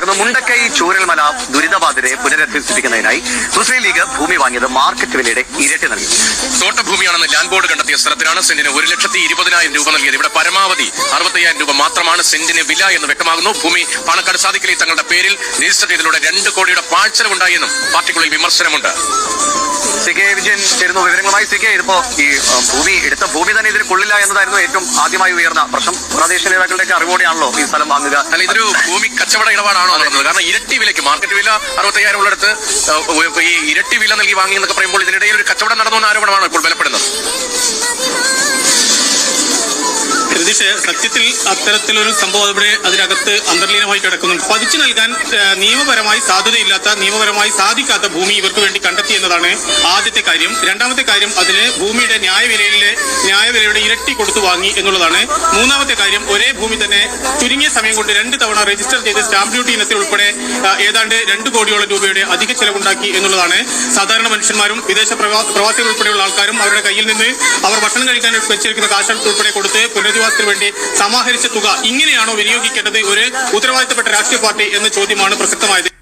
തുടർന്ന് മുണ്ടക്കൈ ചൂരൽമല ദുരിതബാധിതരെ പുനരധിവസിപ്പിക്കുന്നതിനായി മുസ്ലിം ലീഗ് ഭൂമി വാങ്ങിയത് മാർക്കറ്റ് വിലയുടെ ഇരട്ടി നൽകി. തോട്ടഭൂമിയാണെന്ന് ലാൻഡ് ബോർഡ് കണ്ടെത്തിയ സ്ഥലത്തിനാണ് സെന്റിന് 1,20,000 രൂപ നൽകിയത്. ഇവിടെ പരമാവധി 60,000 രൂപ മാത്രമാണ് സെന്റിന് വില എന്ന് വ്യക്തമാകുന്നു. ഭൂമി പാണക്കാട് സാദിഖലി തങ്ങളുടെ പേരിൽ രജിസ്റ്റർ ചെയ്തതിലൂടെ 2 കോടിയുടെ പാഴ്ചലവുണ്ടായെന്നും പാർട്ടിക്കുള്ളിൽ വിമർശനമുണ്ട്. സി കെ വിജയൻ ചേരുന്നു വിവരങ്ങളുമായി. സി കെ, ഇതിപ്പോ ഈ എടുത്ത ഭൂമി തന്നെ ഇതിന് കൊള്ളില്ല എന്നതായിരുന്നു ഏറ്റവും ആദ്യമായി ഉയർന്ന പ്രശ്നം. പ്രാദേശിക നേതാക്കളുടെയൊക്കെ അറിവോടെയാണല്ലോ ഈ സ്ഥലം വാങ്ങുക. അല്ല, ഇതൊരു ഭൂമി കച്ചവട ഇടപാടാണോ നടന്നത്? കാരണം ഇരട്ടി വിലയ്ക്ക്, മാർക്കറ്റ് വില 60,000 ഉള്ളിടത്ത് ഈ ഇരട്ടി വില നൽകി വാങ്ങി എന്നൊക്കെ പറയുമ്പോൾ ഇതിനിടയിൽ ഒരു കച്ചവടം നടന്നുവെന്ന ആരോപണമാണ് ഇപ്പോൾ ബലപ്പെടുന്നത്. സത്യത്തിൽ അത്തരത്തിലൊരു സംഭവം ഇവിടെ അതിനകത്ത് അന്തർലീനമായി കിടക്കുന്നുണ്ട്. പതിച്ചു നൽകാൻ നിയമപരമായി സാധ്യതയില്ലാത്ത, നിയമപരമായി സാധിക്കാത്ത ഭൂമി ഇവർക്ക് വേണ്ടി കണ്ടെത്തി എന്നതാണ് ആദ്യത്തെ കാര്യം. രണ്ടാമത്തെ കാര്യം, അതിന് ഭൂമിയുടെ ന്യായവിലയുടെ ഇരട്ടി കൊടുത്തു വാങ്ങി എന്നുള്ളതാണ്. മൂന്നാമത്തെ കാര്യം, ഒരേ ഭൂമി തന്നെ ചുരുങ്ങിയ സമയം കൊണ്ട് 2 തവണ രജിസ്റ്റർ ചെയ്ത് സ്റ്റാമ്പ് ഡ്യൂട്ടി ഇനത്തിൽ ഉൾപ്പെടെ ഏതാണ്ട് 2 കോടിയോളം രൂപയുടെ അധിക ചെലവുണ്ടാക്കി എന്നുള്ളതാണ്. സാധാരണ മനുഷ്യന്മാരും വിദേശ പ്രവാസികൾ ഉൾപ്പെടെയുള്ള ആൾക്കാരും അവരുടെ കയ്യിൽ നിന്ന് അവർ ഭക്ഷണം കഴിക്കാൻ വെച്ചിരിക്കുന്ന കാശ് ഉൾപ്പെടെ കൊടുത്ത് പുനരധിവാസത്തിന് വേണ്ടി സമാഹരിച്ച തുക ഇങ്ങനെയാണോ വിനിയോഗിക്കേണ്ടത് ഒരു ഉത്തരവാദിത്തപ്പെട്ട രാഷ്ട്രീയ പാർട്ടി എന്ന ചോദ്യമാണ് പ്രസക്തമായത്.